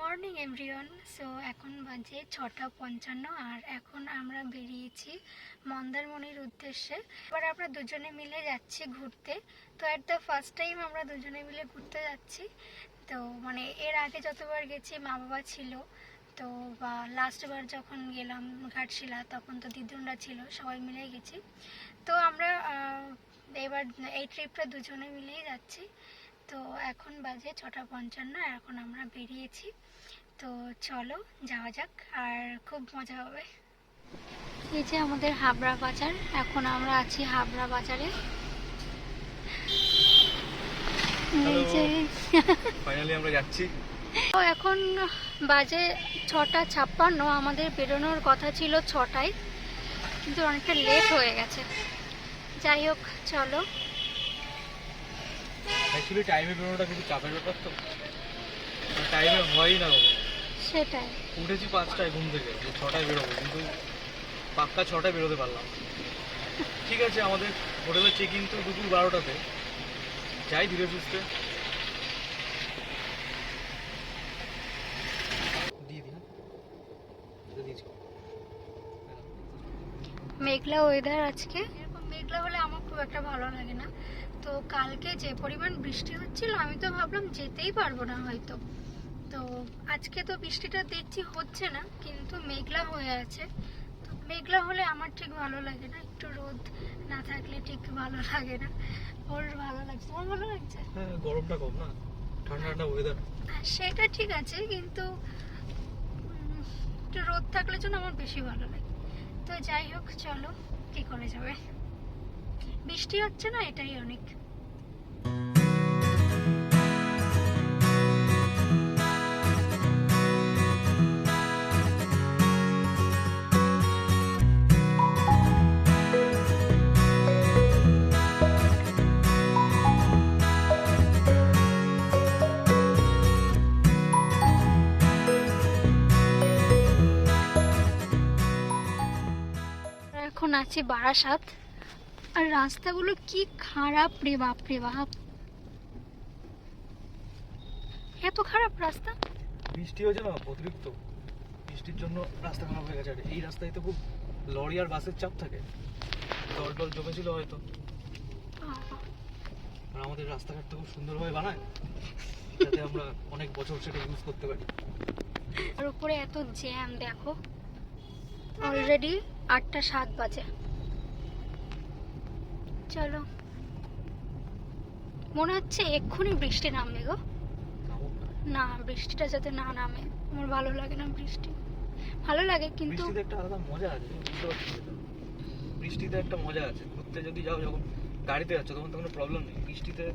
Morning everyone. So এখন বাজে 6:55 আর এখন আমরা বেরিয়েছি মন্দারমণির উদ্দেশ্যে। এবার আমরা দুজনে মিলে যাচ্ছি ঘুরতে। তো অ্যাট দ্য ফার্স্ট টাইম আমরা দুজনে মিলে ঘুরতে যাচ্ছি। তো মানে এর আগে যতবার গেছি মা বাবা ছিল, তো বা লাস্টবার যখন গেলাম ঘাটশিলা তখন তো দিদুনরা ছিল, সবাই মিলেই গেছি। তো আমরা এবার এই ট্রিপটা দুজনে মিলেই যাচ্ছি। তো এখন বাজে 6:55, এখন আমরা বেরিয়েছি। তো চলো যাওয়া যাক, আর খুব মজা হবে। এই যে আমাদের হাবড়া বাজার, এখন আমরা আছি হাবড়া বাজারে। এই যে ফাইনালি আমরা যাচ্ছি। তো এখন বাজে 6:56, আমাদের বেরোনোর কথা ছিল 6টায়, কিন্তু অনেকটা লেট হয়ে গেছে। যাই হোক চলো। অ্যাকচুয়ালি টাইমে বেরোনোটা কিন্তু চাপের ব্যাপার, তো টাইমে হয়ই না বাবা। সেটাই, উঠেছি 5টায় ঘুম থেকে, 6টায় বেরোবো, কিন্তু পাক্কা 6টায় বেরোতে পারলাম। ঠিক আছে, আমাদের হোটেলের চেক ইন তো দুপুর 12টাতে। যাই ধীরে সুস্থে। মেঘলা ওয়েদার আজকে। এরকম মেঘলা হলে আমার খুব একটা ভালো লাগে না। তো কালকে যে পরিমাণ বৃষ্টি হচ্ছিল, আমি তো ভাবলাম যেতেই পারবো না হয়তো। তো আজকে তো বৃষ্টিটা দেখছি হচ্ছে না, কিন্তু মেঘলা হয়ে আছে। তো মেঘলা হলে আমার ঠিক ভালো লাগে না, একটু রোদ না থাকলে ঠিক ভালো লাগে না। ওর ভালো লাগছে, তোমার ভালো লাগছে? হ্যাঁ, গরমটা কম না, ঠান্ডা ঠান্ডা ওয়েদার। সেটা ঠিক আছে, কিন্তু একটু রোদ থাকলে জন্য আমার বেশি ভালো লাগে। তো যাই হোক চলো, কি করে যাবে, বৃষ্টি হচ্ছে না, এটাই অনেক। এখন আছি বারাসাত, আর রাস্তাগুলো কি খারাপ রে বাপ রে বাপ, এত খারাপ রাস্তা। বৃষ্টি হয়েছে না, অতিরিক্ত বৃষ্টির জন্য রাস্তা খারাপ হয়ে গেছে। আর এই রাস্তায় তো খুব লরি আর বাসের চাপ থাকে, জল টল জমেছিল হয়তো। আর আমাদের রাস্তাঘাটটা খুব সুন্দরভাবে বানায়, যাতে আমরা অনেক বছর সেটা ইউজ করতে পারি। আর উপরে এত জ্যাম দেখো, অলরেডি 8:07 বাজে। চলো, মনে হচ্ছে এক্ষুনি বৃষ্টি নামবে গো। না, বৃষ্টিটা যাতে না নামে, আমার ভালো লাগে না বৃষ্টি। ভালো লাগে কিন্তু বৃষ্টিতে একটা আলাদা মজা আছে, বুঝতে পারছি যেটা। বৃষ্টিতে একটা মজা আছে, ঘুরতে যদি যাও, যখন গাড়িতে যাচ্ছ তখন তো কোনো প্রবলেম নেই। বৃষ্টিতে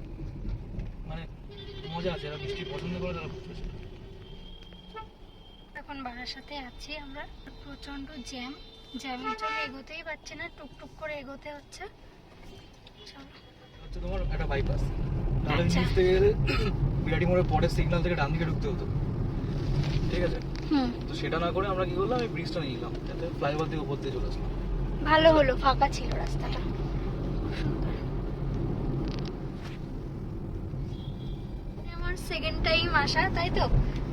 মানে মজা আছে, যারা বৃষ্টি পছন্দ করে তারা ঘুরতে আসে। এখন বারাসাতে আছি আমরা, প্রচন্ড জ্যামের জন্য এগোতেই পারছি না, টুকটুক করে এগোতে হচ্ছে। চলো, হচ্ছে তোমার একটা বাইপাস, তাহলে আচ্ছা। নিচ থেকে গেলে বিরাটি মোড়ের পরের সিগন্যাল থেকে ডান দিকে ঢুকতে হতো, ঠিক আছে? তো সেটা না করে আমরা কি করলাম, এই ব্রিজটা নিয়ে নিলাম, যাতে ফ্লাইওভার থেকে উপর দিয়ে চলে আসলাম। ভালো হলো, ফাঁকা ছিল রাস্তাটা, খুব সুন্দর। আমার সেকেন্ড টাইম আসা, তাই তো?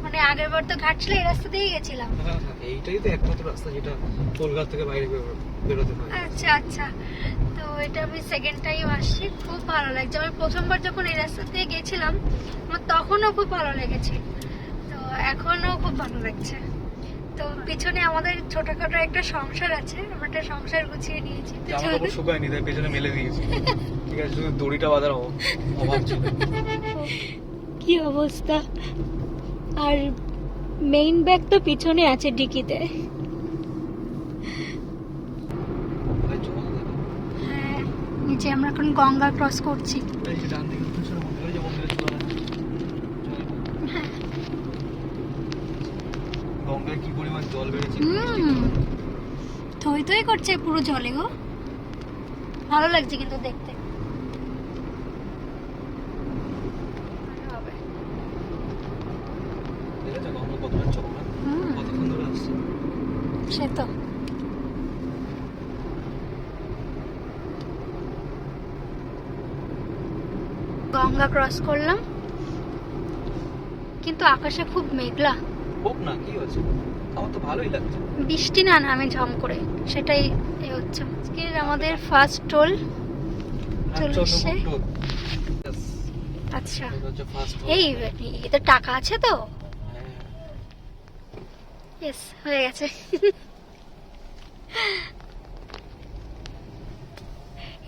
মানে আগের বার তো ঘাটশিলা এই রাস্তা দিয়ে গেছিলাম। হ্যাঁ, এইটাই তো একমাত্র রাস্তা যেটা কলকাতা থেকে বাইরে বেরোতে হয়। আচ্ছা আচ্ছা, তো এটা আমি সেকেন্ড টাইম আসছি, খুব ভালো লাগছে। আমি প্রথমবার যখন এই রাস্তা দিয়ে গেছিলাম আমার তখনও খুব ভালো লেগেছে, তো এখনও খুব ভালো লাগছে। তো পিছনে আমাদের ছোটখাটো একটা সংসার আছে, আমরা একটা সংসার গুছিয়ে নিয়েছি। জামা কাপড় শুকায়নি, তাই পেছনে মেলে দিয়েছি, ঠিক আছে? শুধু দড়িটা বাঁধার অভাব ছিল। কি অবস্থা! আর মেইন ব্যাগ তো পিছনে আছে ডিকিতে। হ্যাঁ, নিচে আমরা এখন গঙ্গা ক্রস করছি। গঙ্গায় কি পরিমাণ জল বেড়েছে, থই থই করছে পুরো জলে গো, ভালো লাগছে কিন্তু দেখতে। গঙ্গা কতটা চওড়া, কতক্ষণ ধরে আসছে সে তো। গঙ্গা ক্রস করলাম, কিন্তু আকাশে খুব মেঘলা, হোক না, কি হচ্ছে, আমার তো ভালোই লাগছে। বৃষ্টি না নামে ঝম করে, সেটাই এ হচ্ছে। আজকে আমাদের ফার্স্ট টোল চলে এসছে। আচ্ছা, এই এতে টাকা আছে তো? ইয়েস, হয়ে গেছে।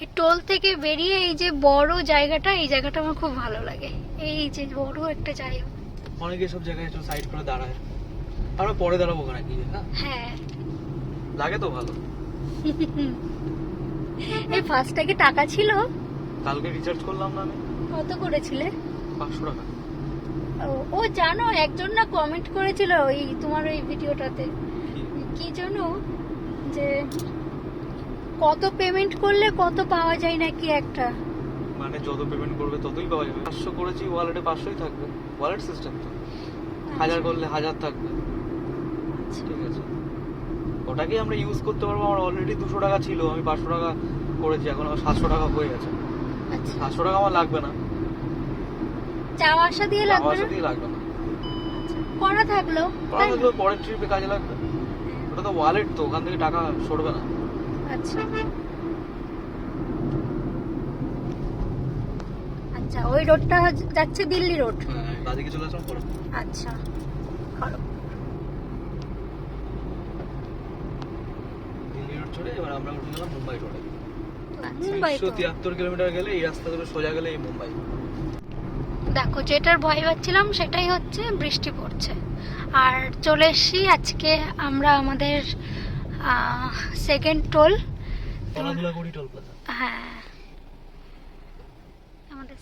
এই টোল থেকে বেরিয়ে এই যে বড় জায়গাটা, এই জায়গাটা আমার খুব ভালো লাগে। এই যে বড় একটা জায়গা, অনেকে সব জায়গায় একটু সাইড করে দাঁড়ায়, আমরা পরে দাঁড়াবো ওখানে গিয়ে। হ্যাঁ, লাগে তো ভালো। এই ফার্স্টটা কি টাকা ছিল? কালকে রিচার্জ করলাম না আমি। কত করেছিলে? 500 টাকা। ও জানো, একজন না কমেন্ট করেছিল ওই তোমার ওই ভিডিওটাতে, কি জানো, যে কত পেমেন্ট করলে কত পাওয়া যায় নাকি একটা, মানে যত পেমেন্ট করবে ততই পাওয়া যাবে। 500 করেছি, ওয়ালেটে 500ই থাকবে, ওয়ালেট সিস্টেম তো। 1000 করলে 1000 থাকবে, ঠিক আছে, ওটাকে আমরা ইউজ করতে পারবো। আমার অলরেডি 200 টাকা ছিল, আমি 500 টাকা করেছি, এখন আমার 700 টাকা হয়ে গেছে। 700 টাকা আমার লাগবে না, যাওয়া আসা দিয়ে লাগবে যাওয়া আসা না, দিয়ে লাগবে না, করা থাকলো করা থাকলে পরের ট্রিপে কাজে লাগবে। ওটা তো ওয়ালেট, তো ওখান থেকে টাকা সরবে না। আচ্ছা আচ্ছা, ওই রোডটা যাচ্ছে দিল্লি রোড। বাদিকে চলে আসলাম পরে। আচ্ছা, ভালো। দিল্লি রোড চলে এবার আমরা উঠে গেলাম মুম্বাই রোডে। মুম্বাই তো 173 কিলোমিটার গেলে এই রাস্তা ধরে সোজা গেলে এই মুম্বাই। দেখো, যেটার ভয় পাচ্ছিলাম সেটাই হচ্ছে, বৃষ্টি পড়ছে। আর চলে এসছি আজকে আমরা আমাদের second toll. Kaladhulaguri toll plaza. হ্যাঁ, আমাদের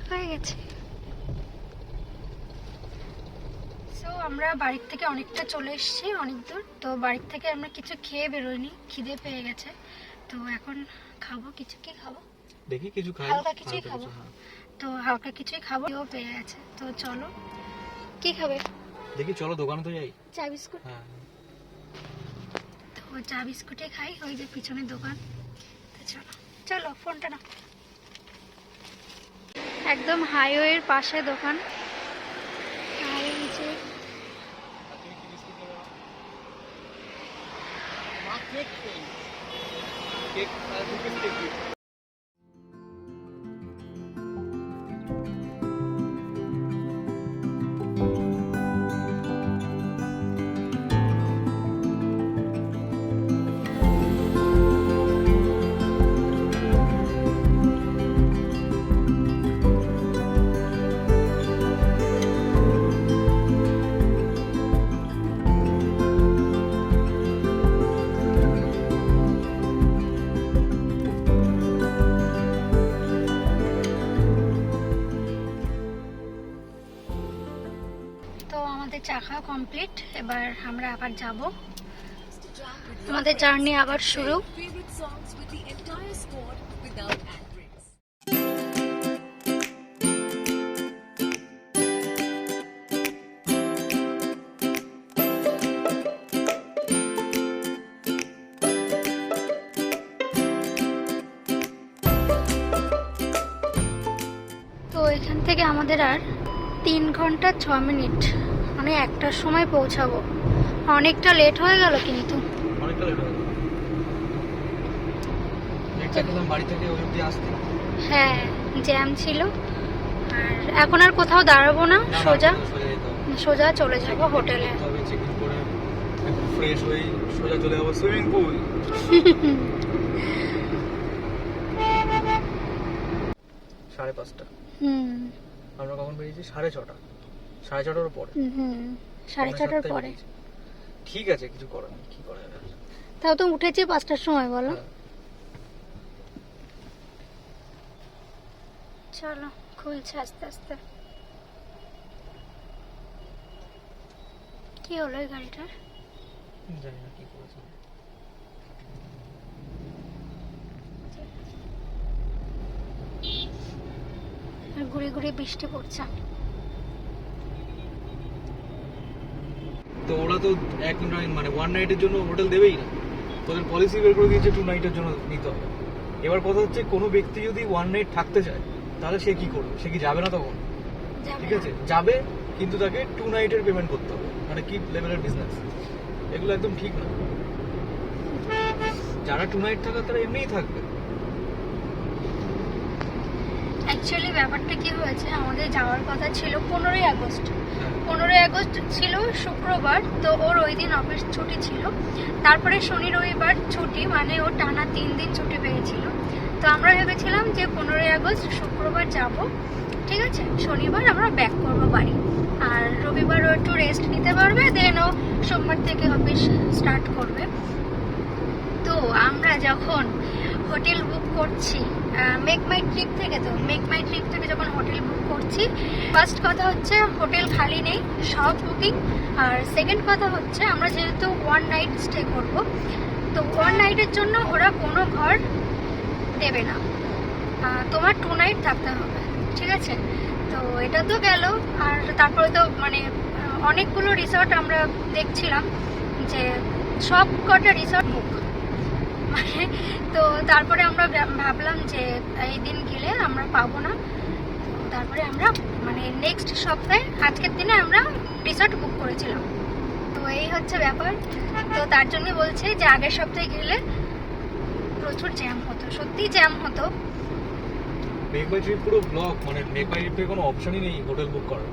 হয়ে গেছে। সো আমরা বাড়ির থেকে অনেকটা চলে এসেছি, অনেক দূর। তো বাড়ির থেকে আমরা কিছু খেয়ে বেরোইনি, খিদে পেয়ে গেছে। তো এখন খাবো, কিছু কি খাবো, দেখি কিছু খাই, হালকা কিছুই খাবো। তো হালকা কিছুই খাবো, কেউ পেয়ে গেছে। তো চলো, কি খাবে? দেখি, চলো দোকানে তো যাই। চা বিস্কুট? হ্যাঁ, তো চা বিস্কুটে খাই, ওই যে পিছনের দোকান। তো চলো চলো, ফোনটা না, একদম হাইওয়ের পাশে দোকান। আর এই যে কেক আর 2 পিস কেক দিন। চা খাওয়া কমপ্লিট। এবার আমরা আবার যাব, আমাদের জার্নি আবার শুরু। তো এখান থেকে আমাদের আর 3 ঘন্টা 6 মিনিট, মানে 1টার সময় পৌঁছাবো। অনেকটা লেট হয়ে গেল, কিন্তু অনেকটা লেট হয়ে গেল। একটা খেলাম বাড়ি থেকে ওই অবধি আসতে। হ্যাঁ, জ্যাম ছিল। আর এখন আর কোথাও দাঁড়াবো না, সোজা সোজা চলে যাব হোটেলে। তবে চেক ইন করে একটু ফ্রেশ হই, সোজা চলে যাব সুইমিং পুল। 5:30। আমরা কখন বেরিয়েছি? 6:30। 6:30টার পরে। 6:30টার পরে। ঠিক আছে, কিছু করার নেই, কি করা যাবে। তাও তো উঠেছি 5টার সময়, বলো। চলো, খুলছে আস্তে আস্তে। কি হলো এই গাড়িটার? জানি না কি করেছে। ঘুরে ঘুরে বৃষ্টি পড়ছে। তো ওরা তো এক নাইট, মানে 1 নাইটের জন্য হোটেল দেবেই না। তোদের পলিসি বের করে দিয়েছে 2 নাইটের জন্য নিতে হবে। এবার কথা হচ্ছে কোনো ব্যক্তি যদি 1 নাইট থাকতে চায় তাহলে সে কি করবে? সে কি যাবে না তখন? ঠিক আছে, যাবে, কিন্তু তাকে 2 নাইটের পেমেন্ট করতে হবে। মানে কি লেভেলের বিজনেস এগুলো? একদম ঠিক না। যারা 2 নাইট থাকার তারা এমনিই থাকবে। অ্যাকচুয়ালি ব্যাপারটা কি হয়েছে, আমাদের যাওয়ার কথা ছিল 15ই আগস্ট। 15ই আগস্ট ছিল শুক্রবার, তো ওর ওই দিন অফিস ছুটি ছিল। তারপরে শনি রবিবার ছুটি, মানে ও টানা 3 দিন ছুটি পেয়েছিল। তো আমরা ভেবেছিলাম যে 15ই আগস্ট শুক্রবার যাব, ঠিক আছে, শনিবার আমরা ব্যাক করবো বাড়ি, আর রবিবার ও একটু রেস্ট নিতে পারবে, দেন ও সোমবার থেকে অফিস স্টার্ট করবে। তো আমরা যখন হোটেল বুক করছি মেক মাই ট্রিপ থেকে, যখন হোটেল বুক করছি, ফার্স্ট কথা হচ্ছে হোটেল খালি নেই, সব বুকিং। আর সেকেন্ড কথা হচ্ছে আমরা যেহেতু 1 নাইট স্টে করব, তো 1 নাইটের জন্য ওরা কোনো ঘর দেবে না, তোমার 2 নাইট থাকতে হবে, ঠিক আছে। তো এটা তো গেল। আর তারপরে তো মানে অনেকগুলো রিসর্ট আমরা দেখছিলাম, যে সব কটা রিসর্ট বুক, মানে তো তারপরে আমরা ভাবলাম যে এই দিন গেলে আমরা পাবো না। তারপরে আমরা মানে নেক্সট সপ্তাহে আজকের দিনে আমরা রিসর্ট বুক করেছিলাম। তো এই হচ্ছে ব্যাপার। তো তার জন্য বলছে যে আগের সপ্তাহে গেলে প্রচুর জ্যাম হতো, সত্যি জ্যাম হতো। মেক মাই ট্রিপ পুরো ব্লক, মানে মেক মাই ট্রিপে কোনো অপশনই নেই হোটেল বুক করার।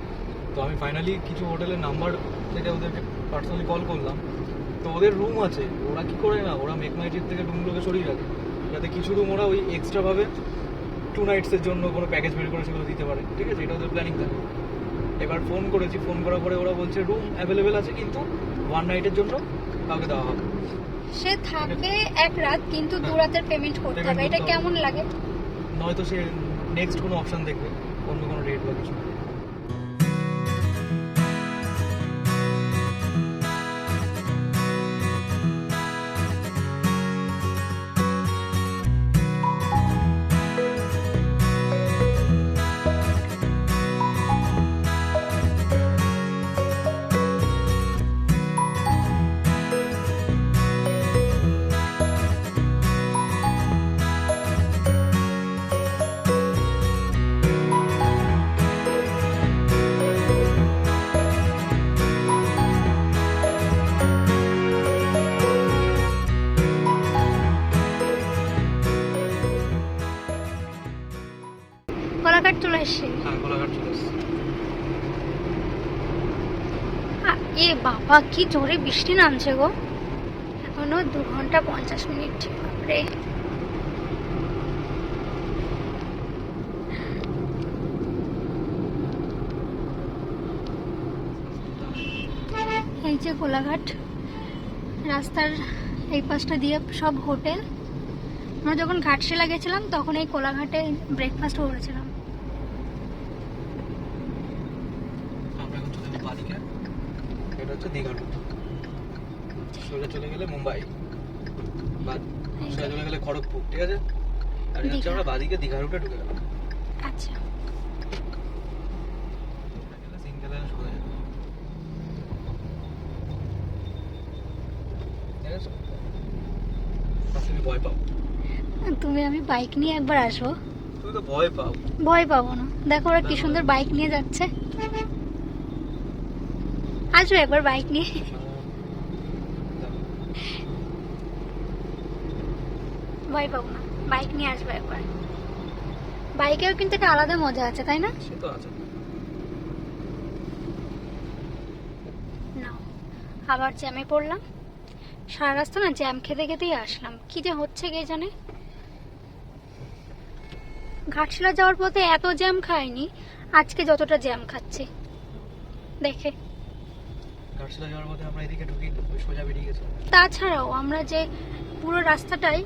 তো আমি ফাইনালি কিছু হোটেলের নাম্বার থেকে ওদেরকে পার্সোনালি কল করলাম। তো ওদের রুম আছে, ওরা কি করে না, ওরা মেক মাই ট্রিপ থেকে রুমগুলোকে সরিয়ে রাখে, যাতে কিছু রুম ওরা ওই এক্সট্রাভাবে 2 নাইটসের জন্য কোনো প্যাকেজ বের করে সেগুলো দিতে পারে, ঠিক আছে, এটা ওদের প্ল্যানিং থাকে। এবার ফোন করেছি, ফোন করার পরে ওরা বলছে রুম অ্যাভেলেবেল আছে, কিন্তু 1 নাইটের জন্য কাউকে দেওয়া হবে। সে থাকবে 1 রাত, কিন্তু 2 রাতের পেমেন্ট করতে হবে। এটা কেমন লাগে? নয়তো সে নেক্সট কোনো অপশন দেখবে, অন্য কোনো রেট বা কিছু। কোলাঘাট চলে এসছে। হ্যাঁ, কোলাঘাট চলে এসেছে। এ বাবা, কি জোরে বৃষ্টি নামছে গো। এখনো 2 ঘন্টা 50 মিনিট। বাপরে, এই যে কোলাঘাট, রাস্তার এই পাশটা দিয়ে সব হোটেল। আমরা যখন ঘাটশিলা গেছিলাম তখন এই কোলাঘাটে ব্রেকফাস্ট করেছিলাম। আমরা এখন চলে যাবো বাদিকে, এটা হচ্ছে দীঘা রুট। সোজা চলে গেলে মুম্বাই, বা সোজা চলে গেলে খড়গপুর, ঠিক আছে। আর এই হচ্ছে আমরা বাদিকে দীঘা রুটে ঢুকে গেলাম। আচ্ছা, সিঙ্গেল সোজা যাবে, ঠিক আছে। তুমি ভয় পাও? আমি বাইক নিয়ে একবার আসবো। তুমি তো ভয় পাও। ভয় পাবো না, দেখো ওরা কি সুন্দর বাইক নিয়ে যাচ্ছে। আসবো একবার বাইক নিয়ে। ভয় পাবো না, বাইক নিয়ে আসবো একবার। বাইকেও কিন্তু একটা আলাদা মজা আছে, তাই না? সে তো আছে। না, আবার জ্যামে পড়লাম। সারা রাস্তা না জ্যাম খেতে খেতেই আসলাম। কি যে হচ্ছে কে জানে। ঘাটশিলা যাওয়ার পথে এত জ্যাম খাইনি, আজকে যতটা জ্যাম খাচ্ছি দেখে। ঘাটশিলা যাওয়ার পথে আমরা এদিকে ঢুকি, সোজা বেরিয়ে গেছি। তাছাড়াও আমরা যে পুরো রাস্তাটাই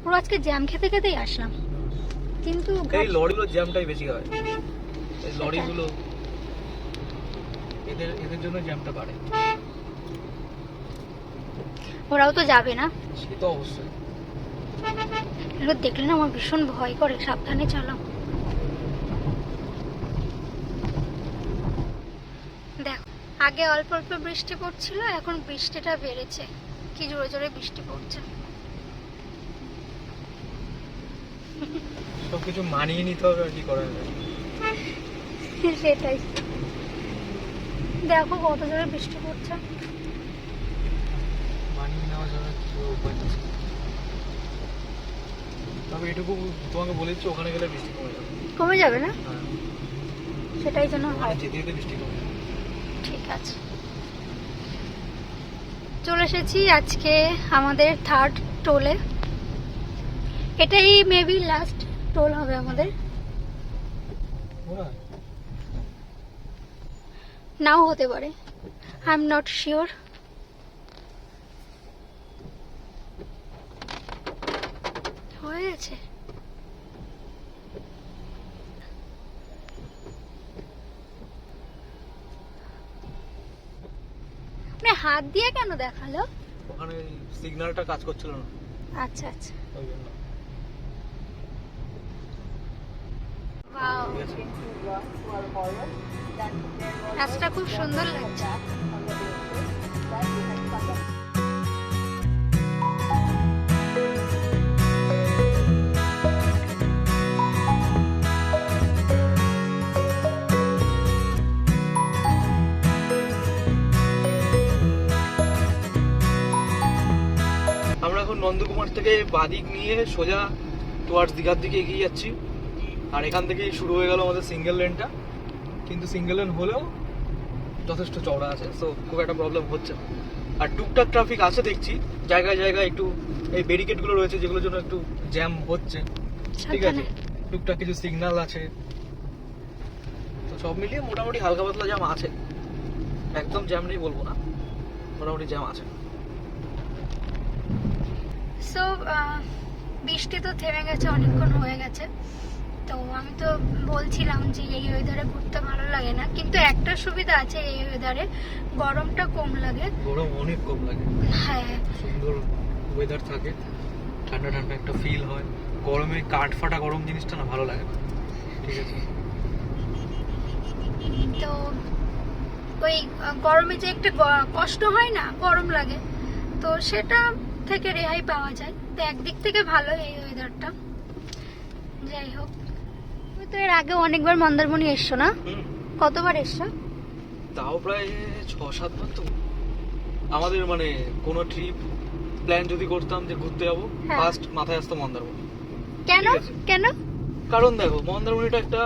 পুরো আজকে জ্যাম খেতে খেতেই আসলাম। কিন্তু এই লরিগুলো জ্যামটাই বেশি হয়, এই লরিগুলো এদের জন্য জ্যামটা বাড়ে। ওরাও তো যাবে না, সে তো অবশ্যই। এগুলো দেখলে না আমার ভীষণ ভয় করে। সাবধানে চালাও। দেখো, আগে অল্প অল্প বৃষ্টি পড়ছিল, এখন বৃষ্টিটা বেড়েছে। কি জোরে জোরে বৃষ্টি পড়ছে। সবকিছু মানিয়ে নিতে হবে, আর কি করা যাবে। সেটাই, দেখো কত জোরে বৃষ্টি পড়ছে। মানিয়ে নেওয়া যাবে, কি উপায় নেই। তবে এটুকু তোমাকে বলেছি, ওখানে গেলে বৃষ্টি কমে যাবে না? হ্যাঁ, সেটাই যেন হয়। যেতে যেতে বৃষ্টি কমে যাবে। ঠিক আছে, চলে এসেছি আজকে আমাদের 3rd টোলে। এটাই মেবি লাস্ট টোল হবে আমাদের, নাও হতে পারে, আই এম নট শিওর। হয়ে গেছে। মানে হাত দিয়ে কেন দেখালো? ওখানে সিগন্যালটা কাজ করছিল না, আচ্ছা আচ্ছা। ওই জন্য। ওয়াও, রাস্তা খুব সুন্দর লাগছে। আমরা এখন নন্দকুমার থেকে বাদিক নিয়ে সোজা টুয়ার্ডস দীঘার দিকে এগিয়ে যাচ্ছি। আর এখান থেকেই শুরু হয়ে গেল আমাদের সিঙ্গেল লেনটা, কিন্তু সিঙ্গেল লেন হলেও যথেষ্ট চওড়া আছে, সো খুব একটা প্রবলেম হচ্ছে না। আর টুকটাক ট্রাফিক আছে দেখছি, জায়গায় জায়গায় একটু এই ব্যারিকেডগুলো রয়েছে যেগুলোর জন্য একটু জ্যাম হচ্ছে, ঠিক আছে। টুকটাক কিছু সিগন্যাল আছে, তো সব মিলিয়ে মোটামুটি হালকা পাতলা জ্যাম আছে, একদম জ্যাম নেই বলবো না, মোটামুটি জ্যাম আছে। সো বৃষ্টি তো থেমে গেছে, অনেকক্ষণ হয়ে গেছে। তো আমি তো বলছিলাম যে এই ওয়েদারে ঘুরতে ভালো লাগে না, কিন্তু একটা সুবিধা আছে, এই ওয়েদারে গরমটা কম লাগে। গরম অনেক কম লাগে, হ্যাঁ, সুন্দর ওয়েদার থাকে, ঠান্ডা ঠান্ডা একটা ফিল হয়। গরমে কাঠ ফাটা গরম জিনিসটা না ভালো লাগে না, ঠিক আছে। তো ওই গরমে যে একটা কষ্ট হয় না, গরম লাগে, তো সেটা থেকে রেহাই পাওয়া যায়। তো একদিক থেকে ভালো এই ওয়েদারটা। যাই হোক, তুমি তো এর আগে অনেকবার মন্দারমণি এসছো না? কতবার এসছো? তাও প্রায় 6-7 বার। তো আমাদের মানে কোনো ট্রিপ প্ল্যান যদি করতাম যে ঘুরতে যাবো, হ্যাঁ। ফার্স্ট মাথায় আসতো মন্দারমণি। কেন ঠিক আছে। কেন? কারণ দেখো, মন্দারমণিটা একটা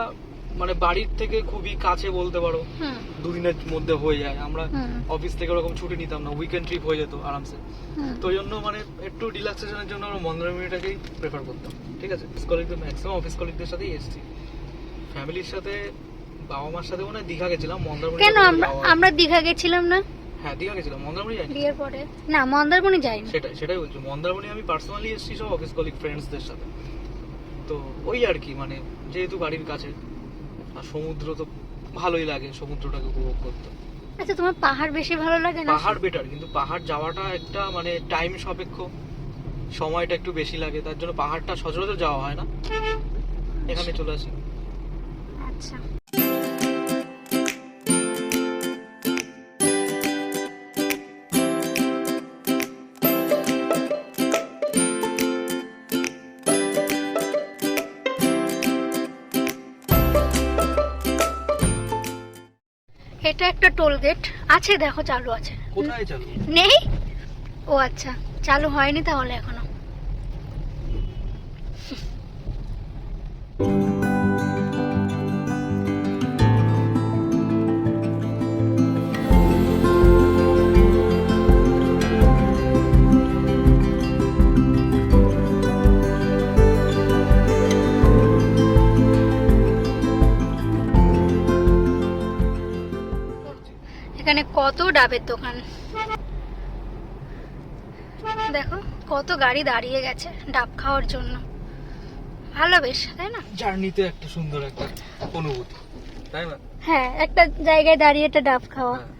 মানে বাড়ির থেকে খুবই কাছে বলতে পারো, হুম, 2 দিনের মধ্যে হয়ে যায়। আমরা হুম, অফিস থেকে ওরকম ছুটি নিতাম না, উইকেন্ড ট্রিপ হয়ে যেত আরামসে। হুম। তো ওই জন্য মানে একটু রিল্যাক্সেশনের জন্য আমরা মন্দারমণিটাকেই প্রেফার করতাম, ঠিক আছে। কলিগদের ম্যাক্সিমাম অফিস কলিগদের সাথেই এসেছি, ফ্যামিলির সাথে বাবা মার সাথে মনে হয় দীঘা গেছিলাম। মন্দারমণি কেন আমরা দীঘা গেছিলাম না? হ্যাঁ, দীঘা গেছিলাম, মন্দারমণি যাইনি। বিয়ের পরে না, মন্দারমণি যাইনি। সেটাই বলছি, মন্দারমণি আমি পার্সোনালি এসেছি সব অফিস কলিগ ফ্রেন্ডসদের সাথে। তো ওই আর কি, মানে যেহেতু বাড়ির কাছে, আর সমুদ্র তো ভালোই লাগে সমুদ্রটাকে উপভোগ করতে। আচ্ছা, তোমার পাহাড় বেশি ভালো লাগে না? পাহাড় বেটার, কিন্তু পাহাড় যাওয়াটা একটা মানে টাইম সাপেক্ষ, সময়টা একটু বেশি লাগে, তার জন্য পাহাড়টা সচরাচর যাওয়া হয় না, এখানে চলে আসি। আচ্ছা, এটা একটা টোল গেট আছে, দেখো চালু আছে। কোথায় চালু? নেই? ও আচ্ছা, চালু হয়নি তাহলে এখনো। এখানে কত ডাবের দোকান, দেখো কত গাড়ি দাঁড়িয়ে গেছে ডাব খাওয়ার জন্য। ভালো বেশ, তাই না? জার্নিতে একটা সুন্দর একটা অনুভূতি, তাই না? হ্যাঁ, একটা জায়গায় দাঁড়িয়ে একটা ডাব খাওয়া, হ্যাঁ,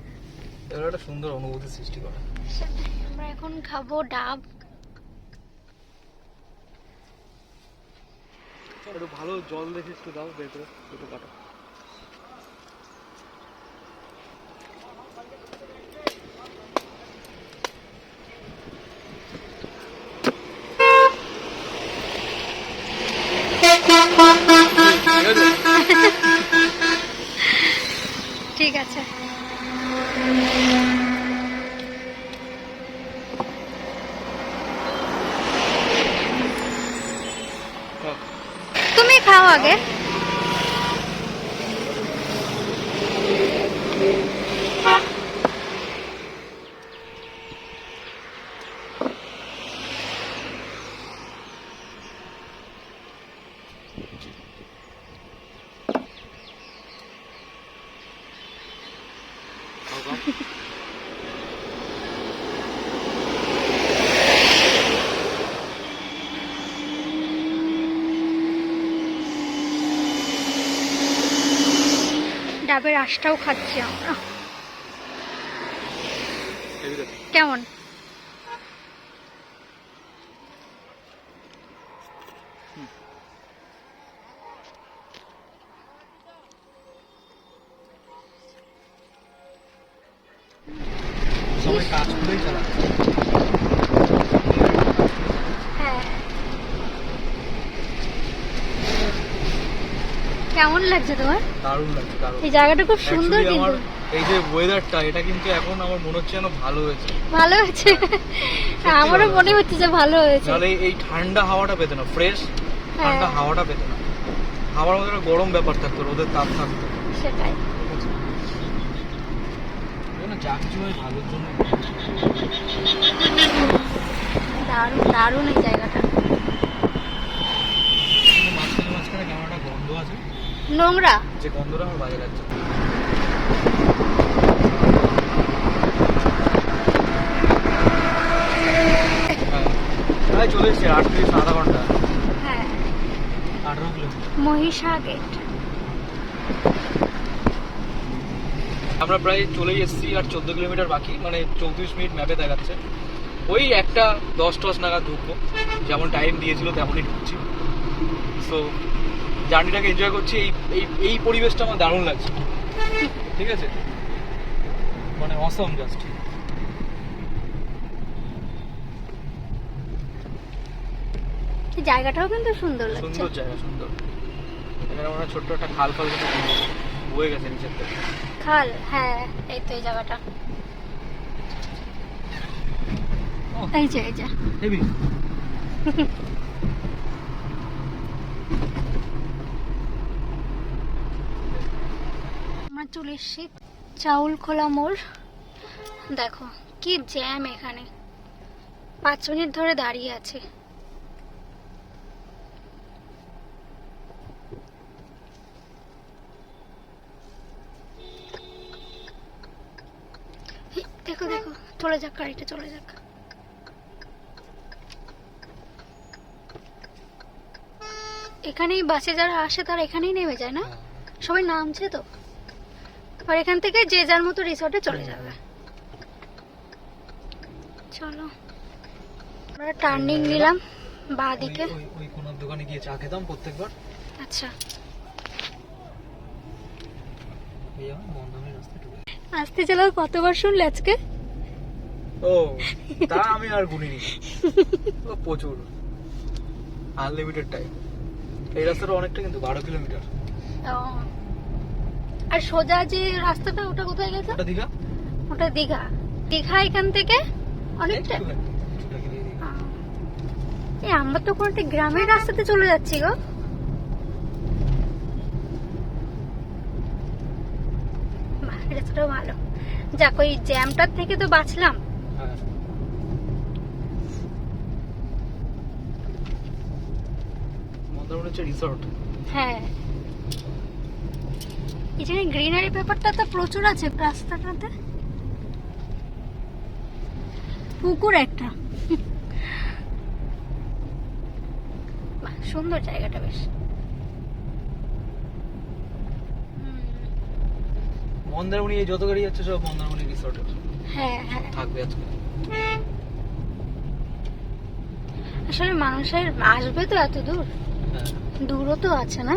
এবার একটা সুন্দর অনুভূতি সৃষ্টি করে। আমরা এখন খাবো ডাব। একটু ভালো জল দেখে একটু দাও, বের করে একটু কাটো। ঠিক আছে। তুমি খাও আগে। ডাবের আঁশটাও খাচ্ছি আমরা। কেমন? সবাই কাজ করেই চালাচ্ছে। হ্যাঁ, কেমন লাগছে তোমার? দারুণ লাগছে, দারুণ। এই জায়গাটা খুব সুন্দর। Actually কিন্তু আমার এই যে ওয়েদারটা, এটা কিন্তু এখন আমার মনে হচ্ছে যেন ভালো হয়েছে। ভালো হয়েছে, আমারও মনে হচ্ছে যে ভালো হয়েছে। তাহলে এই ঠান্ডা হাওয়াটা পেতে না, ফ্রেশ ঠান্ডা হাওয়াটা পেতে না, হাওয়ার মধ্যে একটা গরম ব্যাপার থাকতো, রোদের তাপ থাকতো। সেটাই। যা কিছু হয় ভালোর জন্য। দারুণ দারুণ এই জায়গাটা। মাঝখানে মাঝখানে কেমন একটা গন্ধ আছে, নোংরা, যে গন্ধটা আমার বাজে লাগছে। প্রায় চলে এসেছি, 8 থেকে আধা ঘন্টা। হ্যাঁ, 18 কিলোমিটার। মহিষা গেট। আমরা প্রায় চলেই এসেছি, আর 14 কিলোমিটার বাকি, মানে 34 মিনিট ম্যাপে দেখাচ্ছে। ওই একটা 10 নাগাদ ঢুকবো, যেমন টাইম দিয়েছিল তেমনই ঢুকছি। সো জার্নিটাকে এনজয় করছি। এই পরিবেশটা আমার দারুণ লাগছে, ঠিক আছে, মানে অসম জাস্ট। এই জায়গাটাও কিন্তু সুন্দর লাগছে। সুন্দর জায়গা, সুন্দর। এখানে মনে হয় ছোট্ট একটা খাল ফাল কিন্তু বয়ে গেছে নিচের থেকে। খাল, হ্যাঁ, এই তো এই জায়গাটা। এই যে এই যে হেবি। আমরা চলে এসেছি চাউল খোলা মোড়। দেখো কি জ্যাম এখানে, 5 মিনিট ধরে দাঁড়িয়ে আছে। দেখো দেখো, চলে যাক গাড়িটা, চলে যাক। এখানেই বাসে যারা আসে তারা এখানেই নেমে যায় না? সবাই নামছে তো, আর এখান থেকে যে যার মতো রিসর্টে চলে যাবে। চলো, আমরা টার্নিং নিলাম বাঁ দিকে। ওই কোন দোকানে গিয়ে চা খেতাম প্রত্যেকবার। আচ্ছা, এই আমার মন্দামের রাস্তা ঢুকে। আসতে চালাও কতবার শুনলে আজকে? ও, তা আমি আর গুনিনি। ও প্রচুর, আনলিমিটেড টাইম। এই রাস্তাটা অনেকটা, কিন্তু 12 কিলোমিটার। ও, আর সোজা যে রাস্তাটা ওটা কোথায় গেছে? ওটা দীঘা। ওটা দীঘা। দীঘা এখান থেকে অনেকটা। এই আমরা তো কোনো একটা গ্রামের রাস্তাতে চলে যাচ্ছি গো। বাহ, রাস্তাটাও ভালো। যাক, ওই জ্যামটার থেকে তো বাঁচলাম। হ্যাঁ, মন্দারমণি হচ্ছে রিসর্ট। হ্যাঁ, এখানে গ্রিনারি ব্যাপারটা তো প্রচুর আছে রাস্তাটাতে। পুকুর একটা। বাহ, সুন্দর জায়গাটা বেশ। মন্দারমণি এই যত গাড়ি যাচ্ছে সব মন্দারমণি রিসর্টের। হ্যাঁ হ্যাঁ, থাকবে আজকে। আসলে মানুষের আসবে তো এত দূর, হ্যাঁ, দূরও তো আছে না,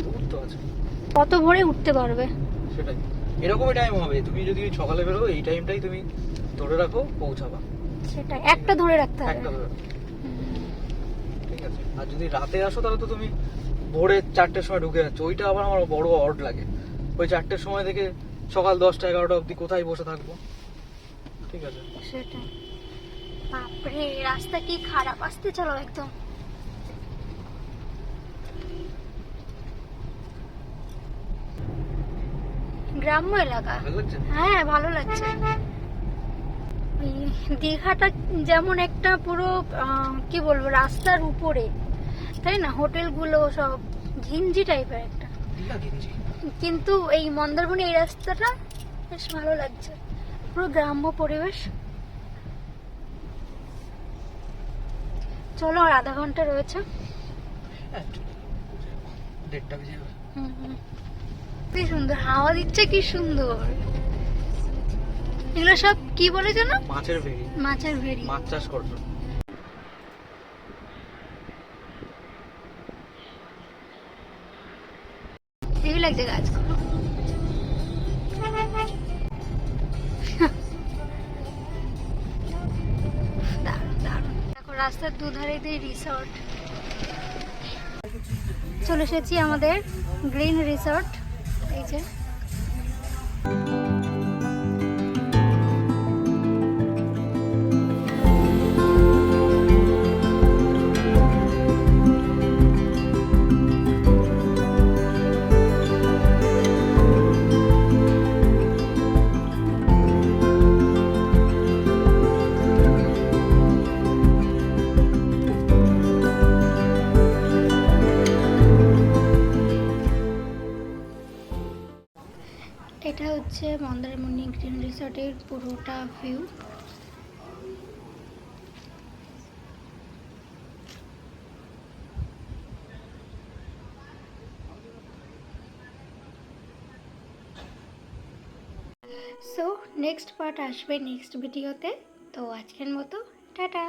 দূর তো আছে। কত ভোরে উঠতে পারবে? সেটাই, এরকমই টাইম হবে। তুমি যদি সকালে বেরো, এই টাইমটাই তুমি ধরে রাখো, পৌঁছাবা। সেটাই, একটা ধরে রাখতে হবে। একটা ধরে রাখো, ঠিক আছে। আর যদি রাতে আসো তাহলে তো তুমি ভোরে 4টের সময় ঢুকে যাচ্ছ, ওইটা আবার আমার বড় অড লাগে। ওই 4টের সময় থেকে সকাল 10টা 11টা অবধি কোথায় বসে থাকবো? ঠিক আছে, সেটা। বাপরে রাস্তা কি খারাপ, আসতে চলো একদম। গ্রাম্য এলাকা, ভালো লাগছে। হ্যাঁ ভালো লাগছে। এই দীঘাটা যেমন একটা পুরো কি বলবো রাস্তার উপরে, তাই না? হোটেলগুলো সব ঘিঞ্জি টাইপের একটা, দীঘা গেঞ্জি। কিন্তু এই মন্দারমণি এই রাস্তাটা বেশ ভালো লাগছে, পুরো গ্রাম্য পরিবেশ। চলো আর আধা ঘন্টা রয়েছে। 1:30 বেজে যাবে। কি সুন্দর হাওয়া দিচ্ছে, কি সুন্দর। এগুলো সব কি বলে জানো? মাছের ভেড়ি। মাছের ভেড়ি। মাছ চাষ করছো? হেভি লাগছে গাছগুলো। দারুণ দারুণ। দেখো রাস্তার দুধারে দিয়ে রিসর্ট। চলে এসেছি আমাদের গ্রিন রিসর্ট। এই যে এটা হচ্ছে মন্দারমণি গ্রিন রিসর্টের পুরোটা ভিউ। সো নেক্সট পার্ট আসবে নেক্সট ভিডিওতে। তো আজকের মতো টাটা।